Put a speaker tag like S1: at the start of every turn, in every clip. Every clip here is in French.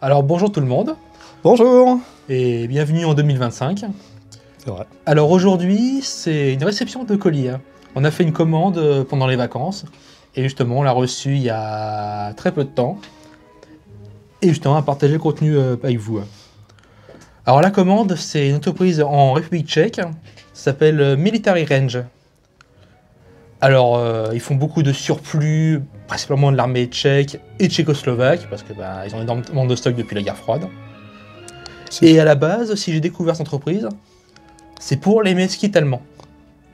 S1: Alors bonjour tout le monde
S2: Bonjour.
S1: et bienvenue en 2025.
S2: C'est vrai.
S1: Alors aujourd'hui c'est une réception de colis. On a fait une commande pendant les vacances et justement on l'a reçue il y a très peu de temps. Et justement à partager le contenu avec vous. Alors la commande c'est une entreprise en République tchèque, ça s'appelle Military Range. Alors ils font beaucoup de surplus, principalement de l'armée tchèque et tchécoslovaque, parce que ils ont énormément de stock depuis la guerre froide. Et à la base, si j'ai découvert cette entreprise, c'est pour les meskits allemands.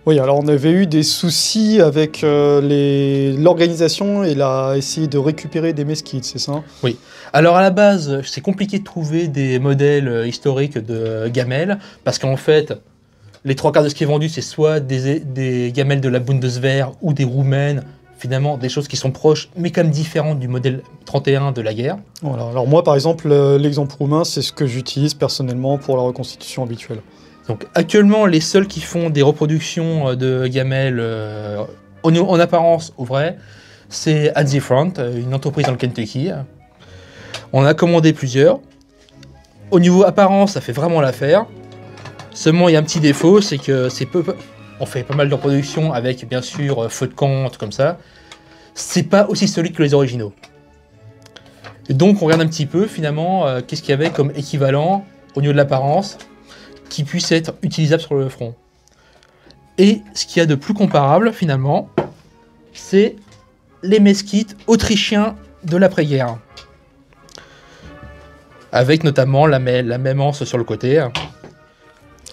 S2: Oui, alors on avait eu des soucis avec l'organisation et essayé de récupérer des meskits, c'est ça?
S1: Oui. Alors à la base, c'est compliqué de trouver des modèles historiques de gamelles, parce qu'en fait, les trois quarts de ce qui est vendu, c'est soit des gamelles de la Bundeswehr ou des roumaines, finalement des choses qui sont proches, mais quand même différentes du modèle 31 de la guerre.
S2: Voilà. Alors moi, par exemple, l'exemple roumain, c'est ce que j'utilise personnellement pour la reconstitution habituelle.
S1: Donc actuellement, les seuls qui font des reproductions de gamelles en apparence au vrai, c'est At the Front, une entreprise dans le Kentucky. On a commandé plusieurs. Au niveau apparence, ça fait vraiment l'affaire. Seulement, il y a un petit défaut, c'est que on fait pas mal de reproductions avec, bien sûr, feu de camp, comme ça. C'est pas aussi solide que les originaux. Et donc, on regarde un petit peu, finalement, qu'est-ce qu'il y avait comme équivalent, au niveau de l'apparence, qui puisse être utilisable sur le front. Et ce qu'il y a de plus comparable, finalement, c'est les meskits autrichiens de l'après-guerre. Avec notamment la même anse sur le côté.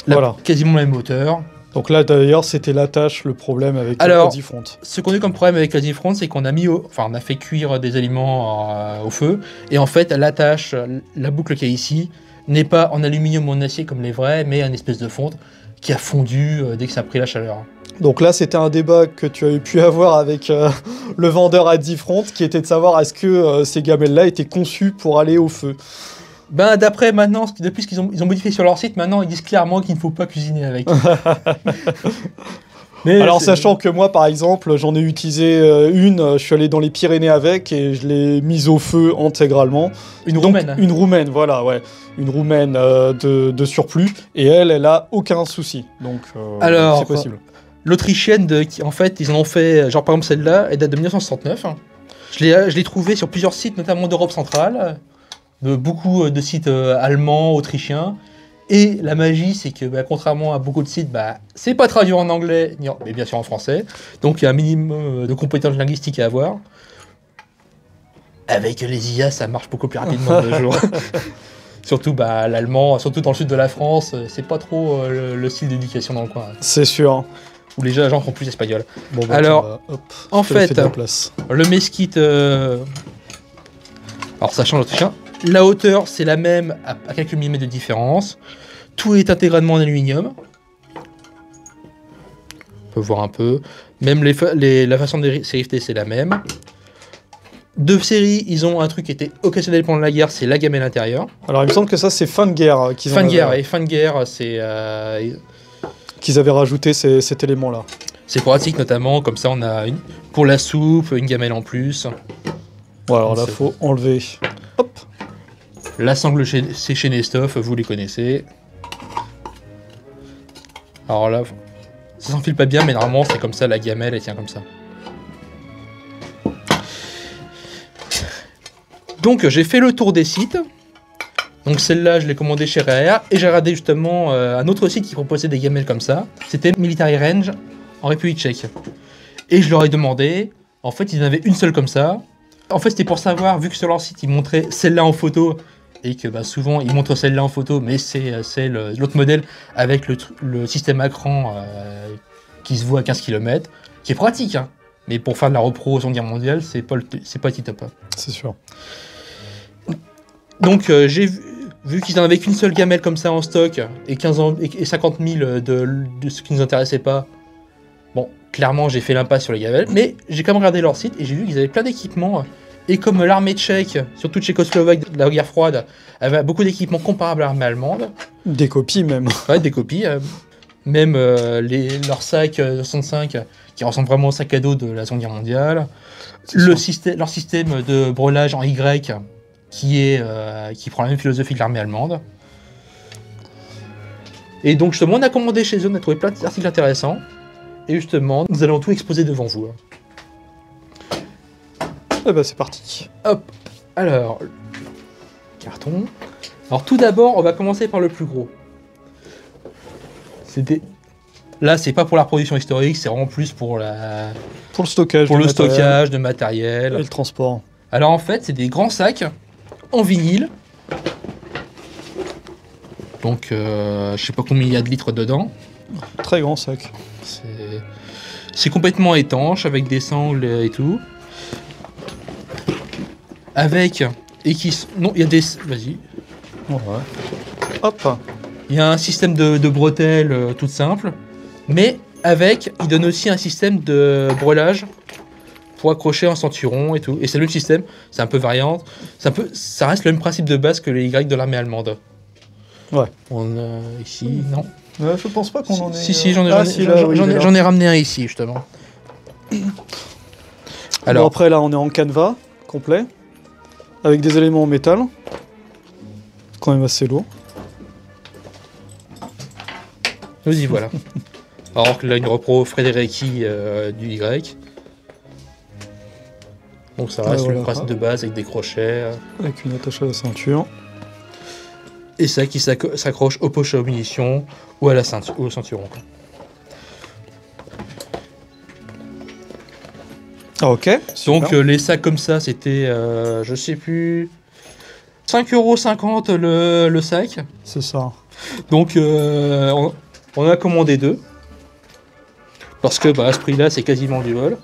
S2: Voilà.
S1: Quasiment la même hauteur.
S2: Donc là, d'ailleurs, c'était l'attache, le problème avec At the Front.
S1: Ce qu'on a eu comme problème avec At the Front, c'est qu'on a on a fait cuire des aliments au feu. Et en fait, l'attache, la boucle qu'il y a ici, n'est pas en aluminium ou en acier comme les vrais, mais une espèce de fonte qui a fondu dès que ça a pris la chaleur.
S2: Donc là, c'était un débat que tu avais pu avoir avec le vendeur At the Front, qui était de savoir est-ce que ces gamelles-là étaient conçues pour aller au feu.
S1: D'après maintenant, depuis ce qu'ils ont modifié sur leur site, maintenant ils disent clairement qu'il ne faut pas cuisiner avec. Mais
S2: alors sachant que moi par exemple j'en ai utilisé je suis allé dans les Pyrénées avec et je l'ai mise au feu intégralement.
S1: Une roumaine.
S2: Une roumaine, voilà, ouais. Une roumaine de surplus et elle a aucun souci. Donc
S1: alors,
S2: c'est possible.
S1: L'autrichienne, en fait, ils en ont fait, genre par exemple celle-là, elle date de 1969. Je l'ai trouvée sur plusieurs sites, notamment d'Europe centrale, de beaucoup de sites allemands, autrichiens. Et la magie, c'est que contrairement à beaucoup de sites, c'est pas traduit en anglais, mais bien sûr en français. Donc il y a un minimum de compétences linguistiques à avoir. Avec les IA, ça marche beaucoup plus rapidement de jour. Surtout l'allemand, surtout dans le sud de la France, c'est pas trop le style d'éducation dans le coin.
S2: C'est sûr.
S1: Où les gens font plus espagnol.
S2: Bon,
S1: alors, en fait, le meskit, alors ça change l'autrichien. La hauteur, c'est la même à quelques millimètres de différence. Tout est intégralement en aluminium. On peut voir un peu. Même la façon de sérifter, c'est la même. De série, ils ont un truc qui était occasionnel pendant la guerre, c'est la gamelle intérieure.
S2: Alors il me semble que ça, c'est fin de guerre qu'ils
S1: fin de guerre, c'est...
S2: qu'ils avaient rajouté cet élément-là.
S1: C'est pratique, notamment, comme ça, on a pour la soupe, une gamelle en plus.
S2: Bon, alors là, il faut enlever. Hop.
S1: La sangle, c'est chez Nestoff, vous les connaissez. Alors là, ça s'enfile pas bien, mais normalement, c'est comme ça, la gamelle, elle tient comme ça. Donc, j'ai fait le tour des sites. Donc, celle-là, je l'ai commandée chez Réa. Et j'ai regardé justement un autre site qui proposait des gamelles comme ça. C'était Military Range en République tchèque. Et je leur ai demandé. En fait, ils en avaient une seule comme ça. En fait, c'était pour savoir, vu que sur leur site, ils montraient celle-là en photo. Et que souvent, ils montrent celle-là en photo, mais c'est l'autre modèle avec le système à cran qui se voit à 15 km, qui est pratique, hein. Mais pour faire de la repro Seconde Guerre mondiale, c'est pas le tip-top.
S2: C'est sûr.
S1: Donc, j'ai vu qu'ils n'en avaient qu'une seule gamelle comme ça en stock, et 50 000 de ce qui ne nous intéressait pas. Bon, clairement, j'ai fait l'impasse sur les gamelles, mais j'ai quand même regardé leur site, et j'ai vu qu'ils avaient plein d'équipements. Et comme l'armée tchèque, surtout tchécoslovaque de la guerre froide, avait beaucoup d'équipements comparables à l'armée allemande. Des
S2: copies même.
S1: Ouais, des copies. Même leurs sacs 65 qui ressemblent vraiment au sac à dos de la Seconde Guerre mondiale. Leur système de brelage en Y qui prend la même philosophie que l'armée allemande. Et donc justement, on a commandé chez eux, on a trouvé plein d'articles intéressants. Et justement, nous allons tout exposer devant vous.
S2: Eh ben c'est parti.
S1: Hop, alors, carton. Alors tout d'abord, on va commencer par le plus gros. Là, c'est pas pour la reproduction historique, c'est vraiment plus pour
S2: Pour le stockage.
S1: pour
S2: de
S1: le
S2: matériel
S1: stockage de
S2: Et
S1: matériel.
S2: le transport.
S1: Alors en fait, c'est des grands sacs en vinyle. Donc, je sais pas combien il y a de litres dedans.
S2: Très grand sac.
S1: C'est complètement étanche, avec des sangles et tout. Avec... Non, il y a des... Vas-y.
S2: Ouais. Hop.
S1: Il y a un système de bretelles tout simple. Mais avec, il donne aussi un système de brelage pour accrocher un ceinturon et tout. Et c'est le même système, c'est un peu variant. Ça reste le même principe de base que les Y de l'armée allemande.
S2: Ouais.
S1: On a ici, non.
S2: Je pense pas qu'on en ait...
S1: Si, j'en
S2: ai
S1: ai ramené un ici, justement.
S2: Alors bon, après, là, on est en canevas complet, avec des éléments en métal. Quand même assez lourd.
S1: Nous y voilà. Alors que là, une repro Frédérici du Y. Donc ça reste le principe de base avec des crochets.
S2: Avec une attache à la ceinture.
S1: Et ça qui s'accroche aux poches à munitions ou à la ceinture, au ceinturon.
S2: Ah, ok.
S1: Donc les sacs comme ça, c'était, je sais plus, 5,50 € le sac.
S2: C'est ça.
S1: Donc on a commandé 2. Parce que à ce prix-là, c'est quasiment du vol.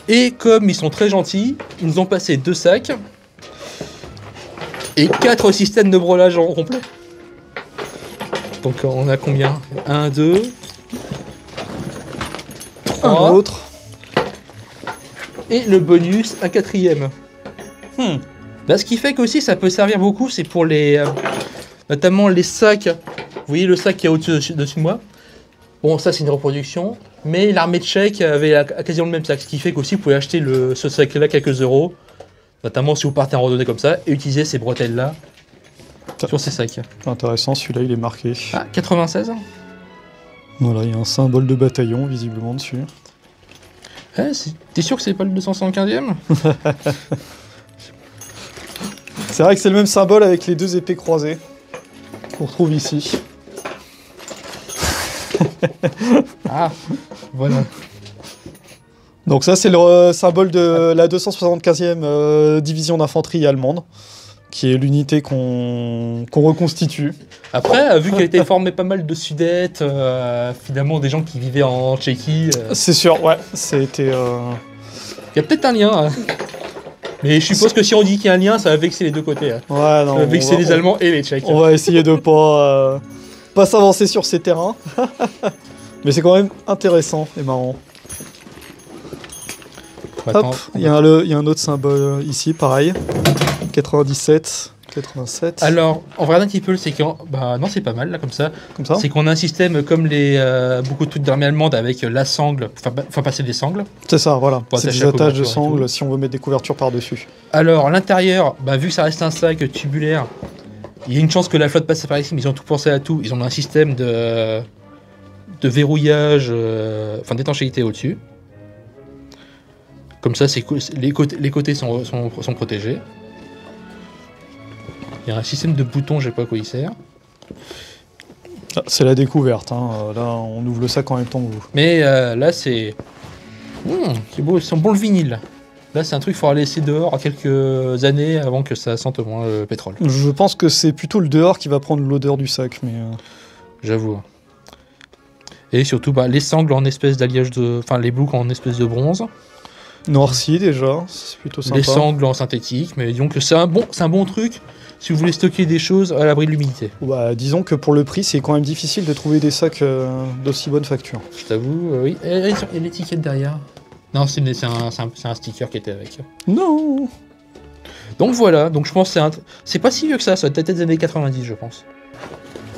S1: Et comme ils sont très gentils, ils nous ont passé 2 sacs et 4 systèmes de brelage en complet. Donc on a combien? 1, 2, 3.
S2: Un autre.
S1: Et le bonus, un 4e. Là, ce qui fait qu'aussi ça peut servir beaucoup, c'est pour les... notamment les sacs. Vous voyez le sac qui est au-dessus de moi? Bon, ça c'est une reproduction, mais l'armée tchèque avait quasiment le même sac, ce qui fait qu'aussi vous pouvez acheter ce sac-là quelques euros, notamment si vous partez en randonnée comme ça, et utiliser ces bretelles-là sur ces sacs.
S2: Intéressant, celui-là il est marqué.
S1: Ah, 96.
S2: Voilà, il y a un symbole de bataillon visiblement dessus.
S1: T'es sûr que c'est pas le 275e?
S2: C'est vrai que c'est le même symbole avec les 2 épées croisées qu'on retrouve ici.
S1: Ah, voilà.
S2: Donc ça c'est le symbole de la 275e division d'infanterie allemande, qui est l'unité qu'on reconstitue.
S1: Après, vu qu'elle a été formée pas mal de Sudètes, finalement des gens qui vivaient en Tchéquie...
S2: C'est sûr, ouais, c'était...
S1: Il y a peut-être un lien, hein. Mais je suppose que si on dit qu'il y a un lien, ça va vexer les deux côtés. Hein.
S2: Ouais, non,
S1: ça va vexer les Allemands et les Tchèques.
S2: On va essayer de pas s'avancer sur ces terrains. Mais c'est quand même intéressant et marrant. Hop, il y a un autre symbole ici, pareil. 97, 87.
S1: Alors, on regarde un petit peu, c'est non, c'est pas mal, là, comme ça.
S2: Comme ça.
S1: C'est qu'on a un système comme beaucoup de trucs d'armée allemande avec la sangle, enfin passer des sangles.
S2: C'est ça, voilà. C'est des attaches de
S1: couverture
S2: sangles si on veut mettre des couvertures par-dessus.
S1: Alors, à l'intérieur, vu que ça reste un sac tubulaire, il y a une chance que la flotte passe par ici, mais ils ont tout pensé à tout. Ils ont un système de verrouillage, d'étanchéité au-dessus. Comme ça, les côtés sont protégés. Il y a un système de boutons, je sais pas à quoi il sert.
S2: Ah, c'est la découverte, hein. Là on ouvre le sac en même temps que vous.
S1: Mais là c'est... c'est beau, c'est bon le vinyle. Là c'est un truc qu'il faudra laisser dehors à quelques années avant que ça sente moins le pétrole.
S2: Je pense que c'est plutôt le dehors qui va prendre l'odeur du sac, mais...
S1: J'avoue. Et surtout les sangles en espèce d'alliage de... Enfin les boucles en espèce de bronze.
S2: Noirci déjà, c'est plutôt sympa.
S1: Les sangles en synthétique, mais disons que c'est un bon truc si vous voulez stocker des choses à l'abri de l'humidité.
S2: Bah, disons que pour le prix, c'est quand même difficile de trouver des sacs d'aussi bonne facture.
S1: Je t'avoue, oui. Il y a l'étiquette derrière. Non, c'est un sticker qui était avec.
S2: Non.
S1: Donc voilà, donc je pense que c'est pas si vieux que ça doit être des années 90, je pense.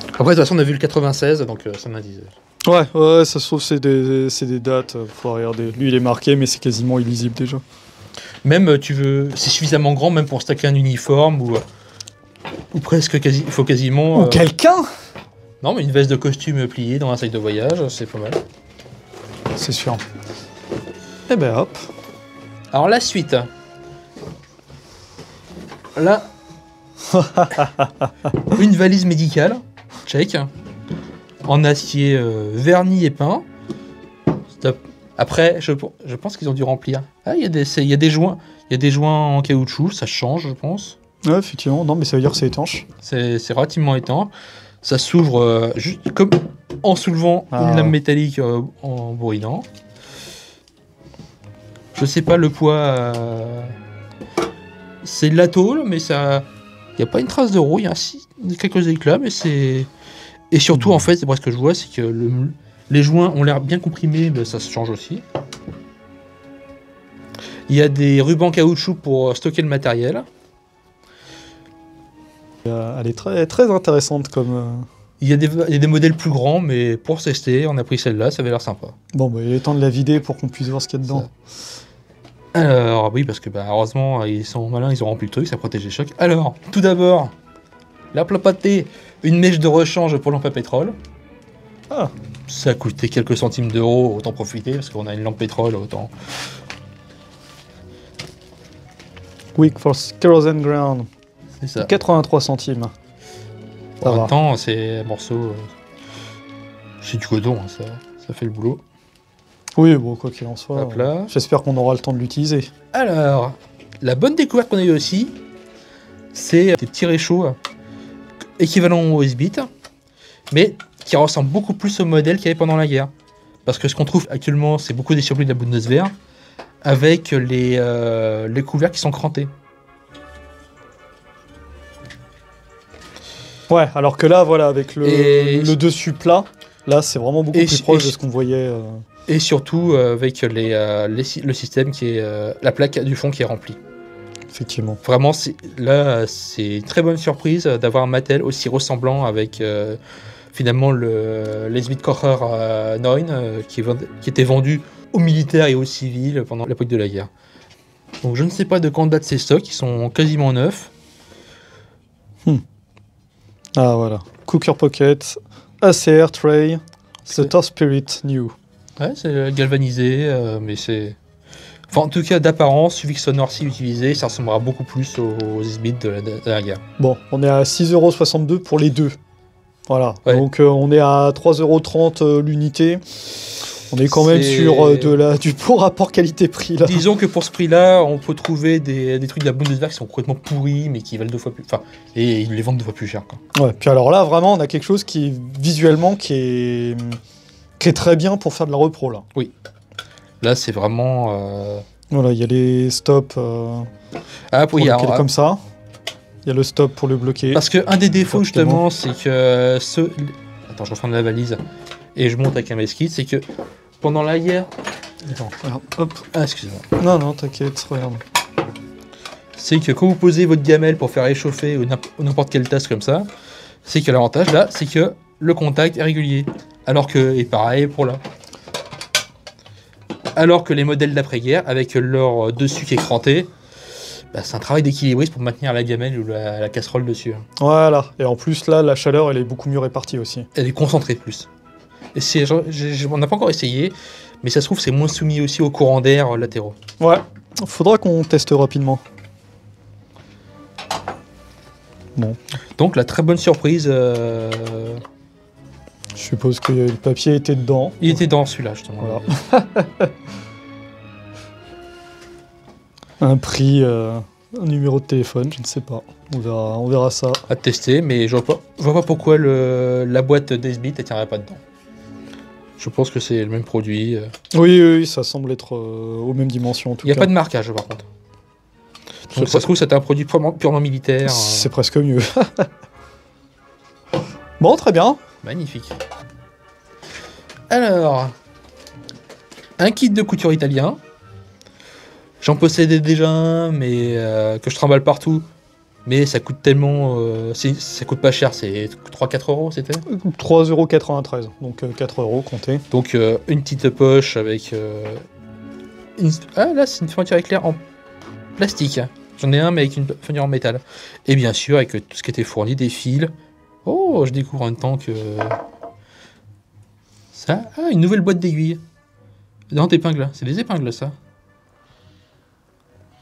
S1: Après, de toute façon, on a vu le 96, donc ça m'a dit.
S2: Ouais, ça se trouve, c'est des dates. Faut regarder. Lui, il est marqué, mais c'est quasiment illisible déjà.
S1: Même, c'est suffisamment grand, même pour stacker un uniforme ou presque il faut quasiment.
S2: Ou quelqu'un.
S1: Non, mais une veste de costume pliée dans un sac de voyage, c'est pas mal.
S2: C'est sûr. Eh ben hop.
S1: Alors la suite. Là, une valise médicale, check, en acier verni et peint. Stop. Après, je pense qu'ils ont dû remplir. Ah, il y a des joints en caoutchouc, ça change, je pense.
S2: Ouais, effectivement. Non, mais ça veut dire que c'est étanche.
S1: C'est relativement étanche. Ça s'ouvre juste comme en soulevant une lame métallique en bourrinant. Je sais pas le poids. C'est de la tôle, mais ça. Il n'y a pas une trace de roue, il y a quelques éclats, mais c'est. Et surtout, en fait, c'est ce que je vois, c'est que les joints ont l'air bien comprimés, mais ça se change aussi. Il y a des rubans caoutchouc pour stocker le matériel.
S2: Elle est très, très intéressante comme.
S1: Il y a des modèles plus grands, mais pour tester, on a pris celle-là, ça avait l'air sympa.
S2: Bon, bah, il est temps de la vider pour qu'on puisse voir ce qu'il y a dedans.
S1: Alors, oui, parce que heureusement, ils sont malins, ils ont rempli le truc, ça protège les chocs. Alors, tout d'abord, la plapatée, une mèche de rechange pour lampe à pétrole.
S2: Ah.
S1: Ça a coûté quelques centimes d'euros, autant profiter, parce qu'on a une lampe pétrole, autant.
S2: Wick for Kerosene Ground.
S1: C'est ça.
S2: 83 centimes.
S1: En même temps, c'est un morceau. C'est du coton, hein, ça fait le boulot.
S2: Oui, bon, quoi qu'il en soit.
S1: Hop là.
S2: J'espère qu'on aura le temps de l'utiliser.
S1: Alors, la bonne découverte qu'on a eue aussi, c'est des petits réchauds équivalents au S-Bit, mais qui ressemblent beaucoup plus au modèle qu'il y avait pendant la guerre. Parce que ce qu'on trouve actuellement, c'est beaucoup des surplus de la Bundeswehr, avec les couvercles qui sont crantés.
S2: Ouais, alors que là, voilà, avec le dessus plat, là, c'est vraiment beaucoup plus proche de ce qu'on voyait.
S1: Et surtout avec le système qui est la plaque du fond qui est remplie.
S2: Effectivement.
S1: Vraiment, là, c'est une très bonne surprise d'avoir un Mattel aussi ressemblant avec finalement le l'S-Bit Kocher 9 qui était vendu aux militaires et aux civils pendant l'époque de la guerre. Donc je ne sais pas de quand date ces stocks, ils sont quasiment neufs.
S2: Ah voilà, Cooker Pocket, ACR Tray, Star Spirit New.
S1: Ouais, c'est galvanisé, mais c'est... Enfin, en tout cas, d'apparence, suffit que ce soit Norcy utilisé, ça ressemblera beaucoup plus aux S-Bit de la guerre.
S2: Bon, on est à 6,62€ pour les deux. Voilà, ouais. Donc on est à 3,30€ l'unité. On est quand même sur du bon rapport qualité-prix là.
S1: Disons que pour ce prix-là, on peut trouver des trucs de la Bundeswehr qui sont complètement pourris, mais qui valent 2 fois plus... Enfin, et ils les vendent 2 fois plus cher, quoi.
S2: Ouais, puis alors là, vraiment, on a quelque chose qui, visuellement, qui est très bien pour faire de la repro, là.
S1: Oui. Là, c'est vraiment...
S2: Voilà, il y a les stops pour comme ça. Il y a le stop pour le bloquer.
S1: Parce qu'un des défauts, justement, c'est que... Attends, je referme la valise et je monte avec un mesquite, c'est que pendant la guerre...
S2: Attends, regarde, hop.
S1: Ah, excusez-moi.
S2: Non, t'inquiète, regarde.
S1: C'est que quand vous posez votre gamelle pour faire réchauffer ou n'importe quelle tasse comme ça, c'est que l'avantage, là, c'est que le contact est régulier. Alors que... Et pareil pour là. Alors que les modèles d'après-guerre, avec leur dessus qui est cranté, c'est un travail d'équilibriste pour maintenir la gamelle ou la casserole dessus.
S2: Voilà, et en plus là, la chaleur, elle est beaucoup mieux répartie aussi.
S1: Elle est concentrée plus. Et on n'a pas encore essayé, mais ça se trouve c'est moins soumis aussi aux courants d'air latéraux.
S2: Ouais, faudra qu'on teste rapidement. Bon.
S1: Donc la très bonne surprise...
S2: Je suppose que le papier était dedans.
S1: Il était dans celui-là, justement.
S2: Voilà. Un prix, un numéro de téléphone, je ne sais pas. On verra ça.
S1: À tester, mais je vois pas pourquoi la boîte d'S-Bit ne tiendrait pas dedans. Je pense que c'est le même produit.
S2: Oui, ça semble être aux mêmes dimensions en tout cas.
S1: Il n'y a pas de marquage par contre. Donc ça se trouve c'est un produit purement militaire.
S2: C'est presque mieux. Bon, très bien.
S1: Magnifique. Alors, un kit de couture italien. J'en possédais déjà un, mais que je trimballe partout. Mais ça coûte tellement... ça coûte pas cher, c'est 3-4 euros, c'était
S2: 3,93 €, donc 4 € comptez.
S1: Donc une petite poche avec... Ah là, c'est une fermeture éclair en plastique. J'en ai un, mais avec une fermeture en métal. Et bien sûr, avec tout ce qui était fourni, des fils. Oh, je découvre en même temps que... Ça... Ah, une nouvelle boîte d'aiguilles. Non, d'épingles. C'est des épingles, ça.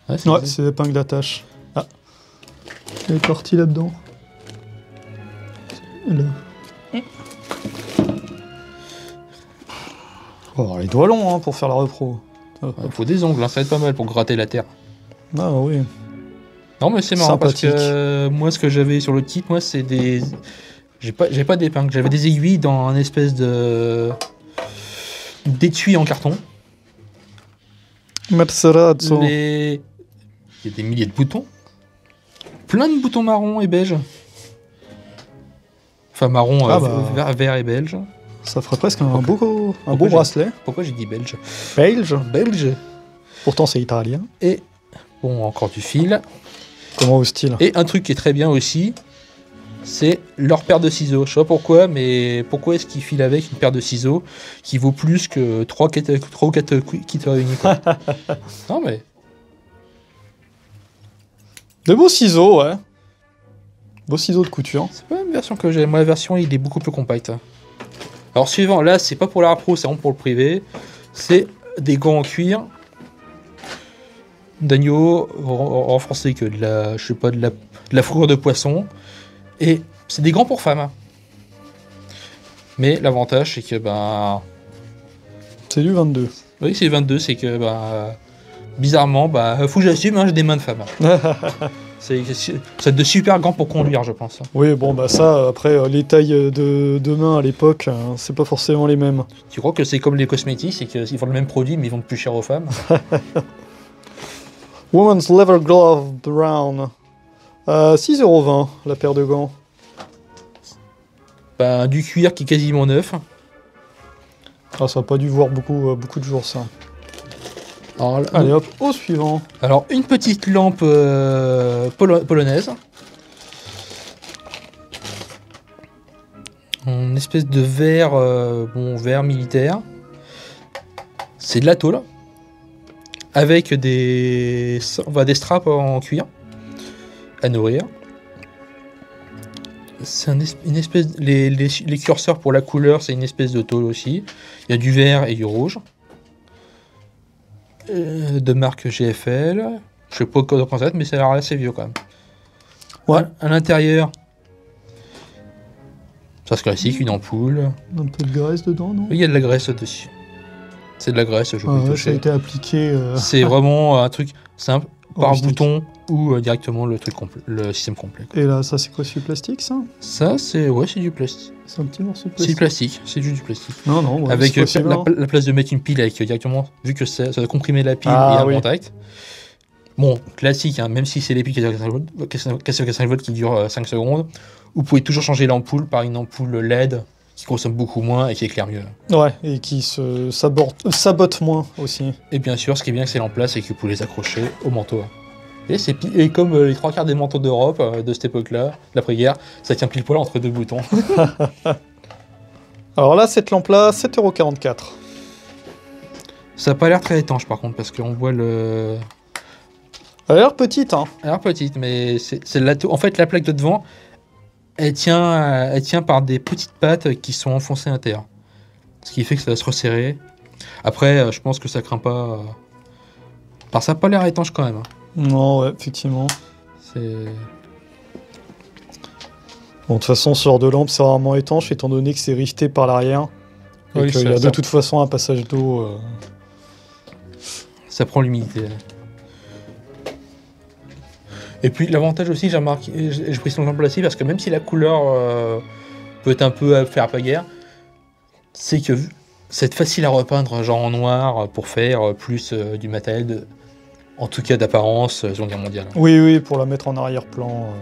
S2: Ouais, c'est des épingles d'attache. Ah. Il y a une partie là-dedans. Là. Oh, les doigts longs, hein, pour faire la repro.
S1: Ouais, faut des ongles, hein, ça va être pas mal pour gratter la terre.
S2: Ah oui.
S1: Non, mais c'est marrant
S2: Sympathique.
S1: parce que moi, ce que j'avais sur le kit, moi, c'est des... J'ai pas d'épingles, j'avais des aiguilles dans un espèce de... d'étui en carton.
S2: Mazzarazzo.
S1: Il y a des milliers de boutons. Plein de boutons marron et beige. Enfin, marron, vert et belge.
S2: Ça ferait presque un beau bracelet.
S1: Pourquoi j'ai dit belge?
S2: Belge.
S1: Belge.
S2: Pourtant, c'est italien.
S1: Et, bon, encore du fil.
S2: Comment au style.
S1: Et un truc qui est très bien aussi, c'est leur paire de ciseaux. Je sais pas pourquoi, mais pourquoi est-ce qu'ils filent avec une paire de ciseaux qui vaut plus que 3 ou 4 kits réunis, quoi. Non, mais...
S2: De beaux ciseaux, ouais. Beaux ciseaux de couture.
S1: C'est pas la même version que j'ai. Moi, la version, il est beaucoup plus compact. Alors, suivant, là, c'est pas pour la pro, c'est vraiment pour le privé. C'est des gants en cuir d'agneau renforcés que de la, je sais pas, de la fourrure de poisson. Et c'est des gants pour femmes. Mais l'avantage, c'est que, bah...
S2: C'est du 22.
S1: Oui, c'est 22, c'est que, bah... Bizarrement, bah, faut que j'assume, hein, j'ai des mains de femme. C'est de super gants pour conduire, je pense.
S2: Oui, bon, bah ça, après, les tailles de main à l'époque, c'est pas forcément les mêmes.
S1: Tu crois que c'est comme les cosmétiques, c'est qu'ils font le même produit, mais ils vendent plus cher aux femmes?
S2: Woman's Leather Glove Brown. 6,20 € la paire de gants.
S1: Bah, du cuir qui est quasiment neuf.
S2: Ah, ça a pas dû voir beaucoup de jours, ça.
S1: Alors,
S2: allez hop, au suivant.
S1: Alors, une petite lampe polonaise. Une espèce de verre, verre militaire. C'est de la tôle. Avec des straps en cuir à nourrir. C'est une espèce... Les curseurs pour la couleur, c'est une espèce de tôle aussi. Il y a du vert et du rouge. De marque GFL. Je sais pas comment ça va être, mais ça a l'air assez vieux quand même. Ouais. À l'intérieur, ça se classique, une ampoule.
S2: Un peu de graisse dedans, non?
S1: Il y a de la graisse dessus. C'est de la graisse, je peux y toucher.
S2: Ça a été appliqué.
S1: C'est vraiment un truc simple, par bouton ou directement le système complet.
S2: Et là, ça c'est quoi, c'est du plastique, ça?
S1: Ça, c'est du plastique.
S2: C'est un petit morceau de plastique.
S1: C'est du plastique, c'est juste du plastique.
S2: Non, ouais,
S1: avec la place de mettre une pile avec directement, vu que ça va comprimer la pile et un contact. Bon, classique, hein, même si c'est les piles qui 405 volts qui durent 5 secondes, vous pouvez toujours changer l'ampoule par une ampoule LED qui consomme beaucoup moins et qui éclaire mieux.
S2: Ouais, et qui se sabote moins aussi.
S1: Et bien sûr, ce qui est bien avec ces lampes-là, c'est que vous pouvez les accrocher au manteau. Et comme les 3 quarts des manteaux d'Europe de cette époque-là, l'après-guerre, ça tient pile poil entre 2 boutons.
S2: Alors là, cette lampe-là, 7,44 €.
S1: Ça n'a pas l'air très étanche par contre, parce qu'on voit le...
S2: Elle a l'air petite, hein.
S1: Elle a l'air petite, mais en fait, la plaque de devant, elle tient par des petites pattes qui sont enfoncées à l'intérieur. Ce qui fait que ça va se resserrer. Après, je pense que ça craint pas... Alors ça n'a pas l'air étanche quand même.
S2: Non, ouais, effectivement.
S1: C'est...
S2: Bon, de toute façon, ce genre de lampe, c'est rarement étanche, étant donné que c'est rifté par l'arrière. Et qu'il y a de toute façon un passage d'eau.
S1: Ça prend l'humidité. Et puis l'avantage aussi, j'ai remarqué, j'ai pris son exemple là-ci, parce que même si la couleur peut être un peu faire pas guère, c'est que c'est facile à repeindre, genre en noir, pour faire plus du matériel, en tout cas d'apparence, Seconde Guerre mondiale.
S2: Oui, pour la mettre en arrière-plan.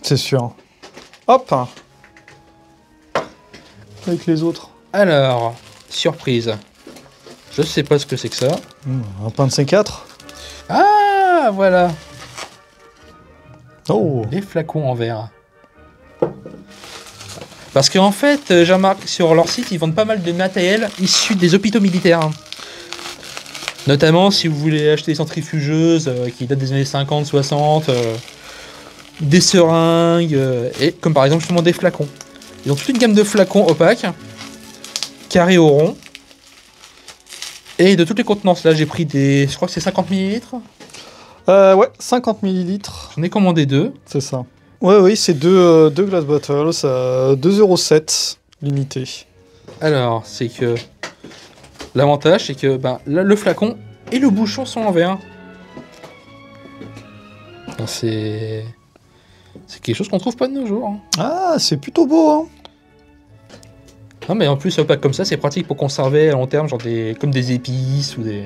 S2: C'est sûr. Hop! Avec les autres.
S1: Alors, surprise. Je sais pas ce que c'est que ça.
S2: Un pain de C4.
S1: Ah, voilà.
S2: Oh.
S1: Les flacons en verre. Parce qu'en fait, j'ai remarqué sur leur site, ils vendent pas mal de matériel issu des hôpitaux militaires. Notamment si vous voulez acheter des centrifugeuses qui datent des années 50, 60, des seringues, et comme par exemple justement des flacons. Ils ont toute une gamme de flacons opaques, carrés ou ronds, et de toutes les contenances. Là j'ai pris des, je crois que c'est 50 ml.
S2: Ouais, 50 ml.
S1: J'en ai commandé 2.
S2: C'est ça. Ouais, oui, c'est deux glass bottles, 2,07 € l'unité.
S1: Alors, c'est que l'avantage, c'est que ben, là, le flacon et le bouchon sont en verre. C'est quelque chose qu'on trouve pas de nos jours. Hein.
S2: Ah, c'est plutôt beau, hein.
S1: Non, mais en plus, opaque comme ça, c'est pratique pour conserver à long terme, genre comme des épices ou des.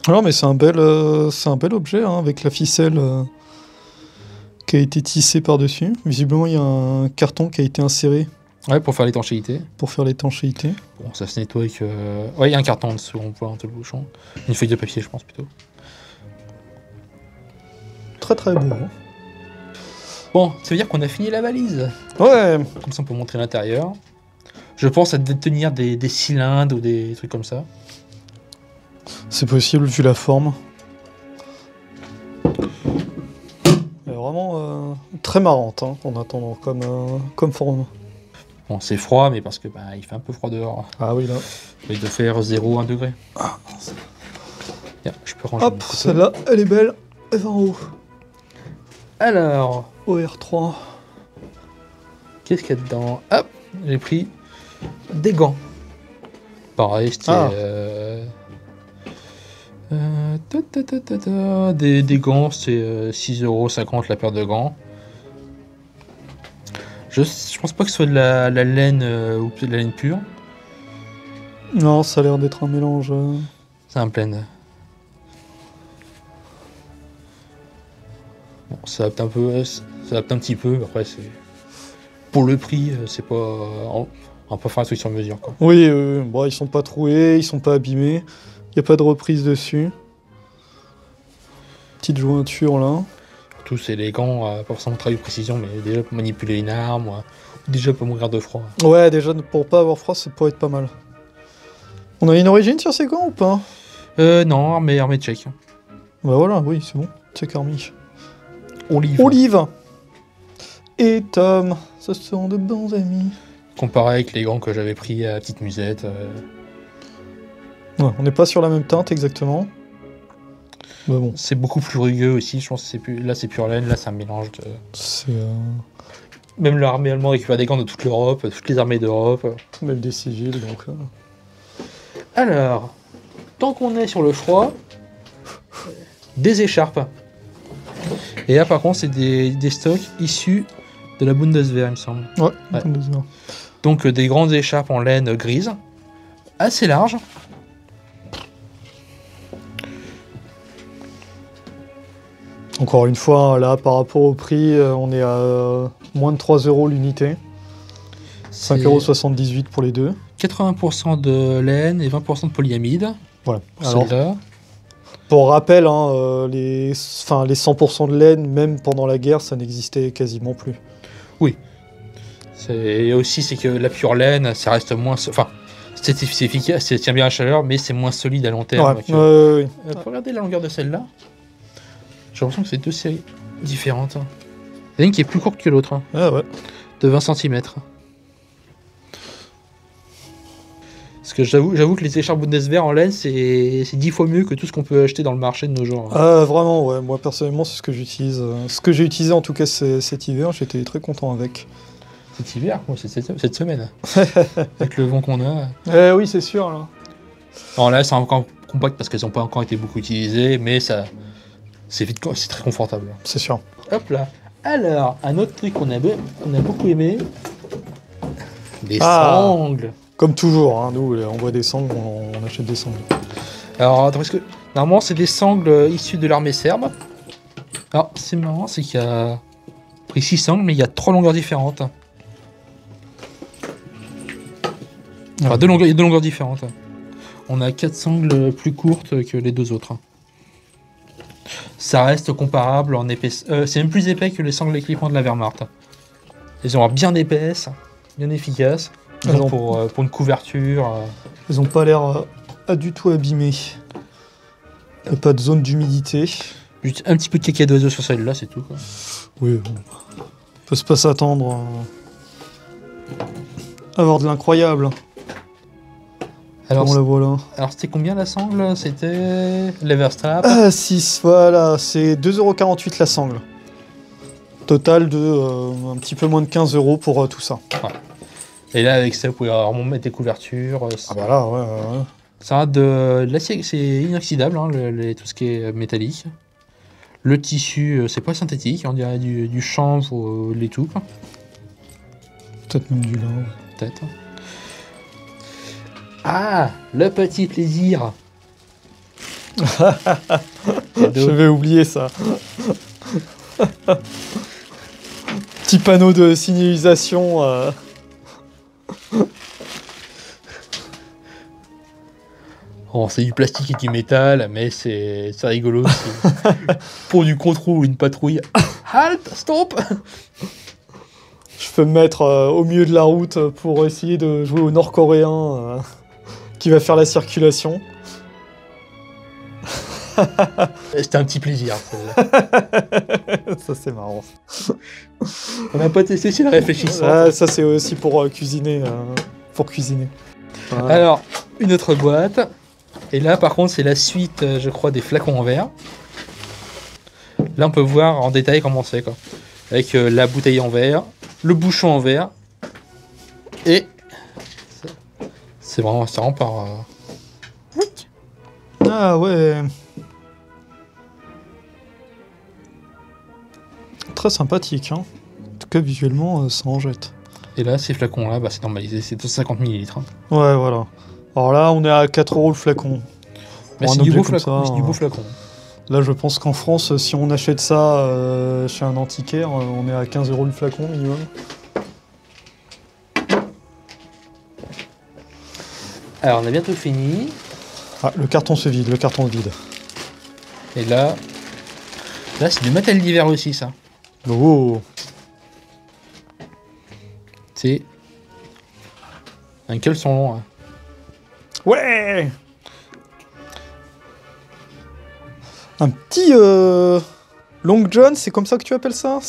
S2: Alors, mais c'est un bel objet, hein, avec la ficelle qui a été tissée par-dessus. Visiblement, il y a un carton qui a été inséré.
S1: Ouais, pour faire l'étanchéité.
S2: Pour faire l'étanchéité.
S1: Bon, ça se nettoie avec... Ouais, il y a un carton en dessous, on voit un peu le bouchon. Une feuille de papier, je pense, plutôt.
S2: Très très beau. Hein.
S1: Bon, ça veut dire qu'on a fini la valise.
S2: Ouais.
S1: Comme ça, on peut montrer l'intérieur. Je pense à détenir des cylindres ou des trucs comme ça.
S2: C'est possible, vu la forme. Elle est vraiment très marrante, hein, en attendant, comme forme.
S1: Bon, c'est froid, mais parce que il fait un peu froid dehors.
S2: Ah oui, là.
S1: Il doit faire 0, 1 degré.
S2: Ah.
S1: Bien, je peux ranger.
S2: Hop, celle-là, elle est belle. Elle va en haut.
S1: Alors,
S2: OR3.
S1: qu'est-ce qu'il y a dedans? Hop, j'ai pris des gants. Pareil, c'était... Des gants, c'est 6,50 € la paire de gants. Je pense pas que ce soit de la laine ou de la laine pure.
S2: Non, ça a l'air d'être un mélange.
S1: C'est un plein. Bon, ça adapte un peu, ça adapte un petit peu. Après, c'est pour le prix, c'est pas. On va pas faire un truc sur mesure, quoi.
S2: Oui, bon, ils sont pas troués, ils sont pas abîmés. Il y a pas de reprise dessus. Petite jointure là.
S1: Surtout, c'est les gants, pas forcément travailler de précision, mais déjà pour manipuler une arme, ou déjà pour mourir de froid.
S2: Ouais, déjà pour pas avoir froid, ça pourrait être pas mal. On a une origine sur ces gants ou pas?
S1: Non, armée tchèque.
S2: Bah voilà, oui, c'est bon. Tchèque Army.
S1: Olive.
S2: Olive et Tom, ce sont de bons amis.
S1: Comparé avec les gants que j'avais pris à Petite Musette.
S2: Ouais, on n'est pas sur la même teinte exactement. Mais bon.
S1: C'est beaucoup plus rugueux aussi, je pense que c'est plus. Là c'est pure laine, là c'est un mélange de.
S2: C'est.
S1: Même l'armée allemande récupère des gants de toute l'Europe, toutes les armées d'Europe.
S2: Même des civils, donc.
S1: Alors, tant qu'on est sur le froid, des écharpes. Et là par contre c'est des stocks issus de la Bundeswehr, il me semble.
S2: Ouais,
S1: ouais.
S2: Bundeswehr.
S1: Donc des grandes écharpes en laine grise, assez larges.
S2: Encore une fois, là, par rapport au prix, on est à moins de 3 € l'unité. 5,78 € pour les deux.
S1: 80% de laine et 20% de polyamide.
S2: Voilà.
S1: Alors,
S2: pour rappel, hein, les 100% de laine, même pendant la guerre, ça n'existait quasiment plus.
S1: Oui. Et aussi, c'est que la pure laine, ça reste moins... Enfin, c'est efficace, ça tient bien la chaleur, mais c'est moins solide à long terme.
S2: Ouais.
S1: Pour regarder la longueur de celle-là, j'ai l'impression que c'est deux séries différentes. Il y en a une qui est plus courte que l'autre. Hein,
S2: ah ouais.
S1: de 20 cm. Parce que j'avoue que les écharpes Bundeswehr en laine, c'est 10 fois mieux que tout ce qu'on peut acheter dans le marché de nos jours.
S2: Ah, vraiment, ouais. Moi, personnellement, c'est ce que j'utilise. Ce que j'ai utilisé, en tout cas, cet hiver, j'étais très content avec.
S1: Cet hiver, moi, c'est cette semaine. Avec le vent qu'on a.
S2: Oui, c'est sûr. Là.
S1: Alors là, c'est encore compact parce qu'elles n'ont pas encore été beaucoup utilisées, mais ça, c'est très confortable.
S2: C'est sûr.
S1: Hop là. Alors, un autre truc qu'on a beaucoup aimé, des sangles.
S2: Comme toujours, hein, nous, on voit des sangles, on achète des sangles.
S1: Alors, parce que normalement, c'est des sangles issues de l'armée serbe. Alors, c'est marrant, c'est qu'il y a pris 6 sangles, mais il y a 3 longueurs différentes. Enfin, il y a 2 longueurs différentes. On a 4 sangles plus courtes que les 2 autres. Ça reste comparable en épaisseur. C'est même plus épais que les sangles équipements de la Wehrmacht. Ils ont l'air bien épaisses, bien efficaces. Pour une couverture.
S2: Ils ont pas l'air du tout abîmés. Il n'y a pas de zone d'humidité.
S1: Juste un petit peu de caca d'oiseau sur celle-là, c'est tout, quoi.
S2: Oui, bon. On peut pas s'attendre à avoir de l'incroyable.
S1: Alors,
S2: bon, la voilà.
S1: Alors c'était combien la sangle? C'était l'Everstrap?
S2: 6, voilà, c'est 2,48€ la sangle. Total de un petit peu moins de 15 € pour tout ça.
S1: Ouais. Et là avec ça vous pouvez vraiment mettre des couvertures.
S2: Ah bah là, ouais.
S1: Ça rate de l'acier, c'est inoxydable, hein, tout ce qui est métallique. Le tissu, c'est pas synthétique, on dirait du chanvre ou de l'étoupe.
S2: Peut-être même du lin.
S1: Peut-être. Ah, le petit plaisir.
S2: J'avais oublié ça. Petit panneau de signalisation.
S1: Oh, c'est du plastique et du métal, mais c'est rigolo. Pour du contrôle, une patrouille. Halt, stop.
S2: Je peux me mettre au milieu de la route pour essayer de jouer au nord-coréen qui va faire la circulation.
S1: C'était un petit plaisir.
S2: Ça c'est marrant.
S1: On n'a pas testé, c'est le réfléchissant.
S2: Ah, ça c'est aussi pour cuisiner. Voilà.
S1: Alors, une autre boîte. Et là, par contre, c'est la suite, je crois, des flacons en verre. Là, on peut voir en détail comment c'est, quoi. Avec la bouteille en verre, le bouchon en verre. Et c'est vraiment par...
S2: Ah ouais. Très sympathique, hein. En tout cas, visuellement, ça en jette.
S1: Et là, ces flacons-là, bah, c'est normalisé, c'est 250 ml. Hein.
S2: Ouais, voilà. Alors là, on est à 4 € le flacon.
S1: Mais c'est du beau flacon. C'est du beau flacon.
S2: Là, je pense qu'en France, si on achète ça chez un antiquaire, on est à 15 € le flacon minimum.
S1: Alors, on a bientôt fini.
S2: Ah, le carton se vide,
S1: Et là c'est du matériel d'hiver aussi, ça.
S2: Oh.
S1: C'est un caleçon long. Hein.
S2: Ouais. Un petit Long John, c'est comme ça que tu appelles ça?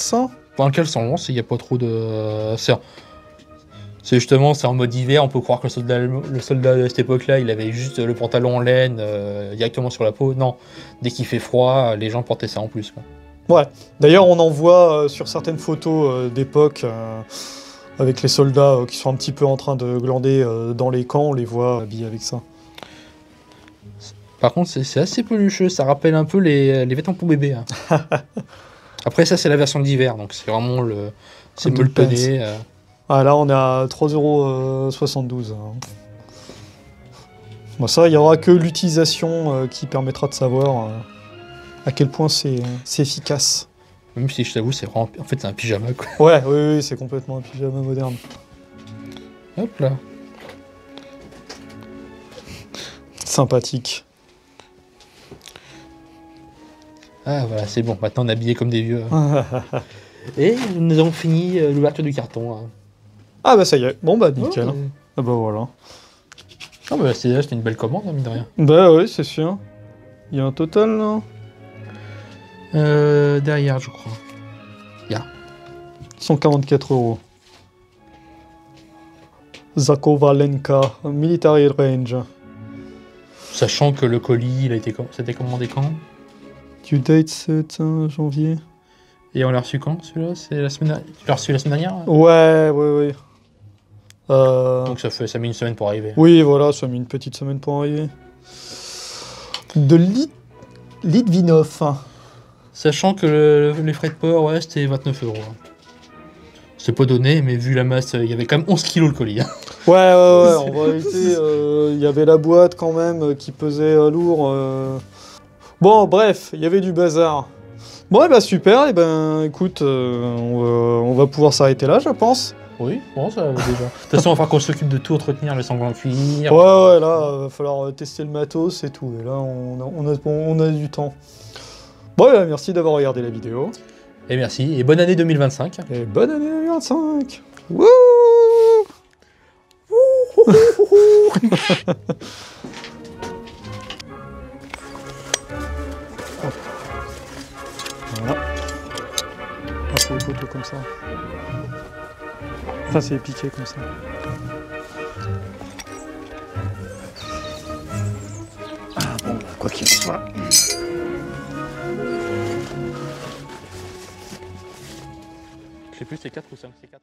S1: Pour un caleçon long, il n'y a pas trop de... C'est justement, c'est en mode hiver, on peut croire que le soldat de cette époque-là, il avait juste le pantalon en laine directement sur la peau. Non, dès qu'il fait froid, les gens portaient ça en plus. Quoi.
S2: Ouais, d'ailleurs on en voit sur certaines photos d'époque avec les soldats qui sont un petit peu en train de glander dans les camps, on les voit habillés avec ça.
S1: Par contre, c'est assez pelucheux, ça rappelle un peu les vêtements pour bébé. Hein. Après ça, c'est la version d'hiver, donc c'est vraiment le... C'est molletonné.
S2: Ah là, on est à 3,72 €. Bon, ça, il n'y aura que l'utilisation qui permettra de savoir à quel point c'est efficace.
S1: Même si je t'avoue, c'est vraiment... En fait, c'est un pyjama, quoi.
S2: Ouais, oui, c'est complètement un pyjama moderne.
S1: Hop là.
S2: Sympathique.
S1: Ah voilà, c'est bon. Maintenant, on est habillés comme des vieux. Et nous avons fini l'ouverture du carton. Hein.
S2: Ah bah ça y est. Bon bah nickel.
S1: Ouais.
S2: Ah bah voilà.
S1: Ah bah c'était une belle commande, hein, mine de rien.
S2: Bah oui, c'est sûr. Il y a un total là.
S1: Derrière, je crois.
S2: 144 €. Zakovalenka, Military Range.
S1: Sachant que le colis, c'était commandé quand?
S2: Due date 7 janvier.
S1: Et on l'a reçu quand, celui-là? C'est la semaine... Tu l'as reçu la semaine dernière?
S2: Ouais.
S1: Donc ça met une semaine pour arriver.
S2: Oui, voilà, ça met une petite semaine pour arriver. De Litvinov.
S1: Sachant que les frais de port, ouais, c'était 29 €. C'est pas donné, mais vu la masse, il y avait quand même 11 kilos le colis. Hein.
S2: Ouais, en réalité, il y avait la boîte quand même qui pesait lourd. Bon, bref, il y avait du bazar. Bon, et bah super, et ben écoute, on va pouvoir s'arrêter là, je pense.
S1: Oui, bon, ça va déjà. De toute façon, il va falloir qu'on s'occupe de tout entretenir, les sangles en cuir.
S2: Ouais, là, il va falloir tester le matos et tout. Et là, on a du temps. Bon, bah, merci d'avoir regardé la vidéo.
S1: Et merci, et bonne année 2025.
S2: Et bonne année 2025. Wouh. Voilà. On fait les photos comme ça. Enfin, c'est piqué comme ça. Ah bon, quoi qu'il en soit.
S1: Je sais plus, c'est 4 ou 5, c'est 4.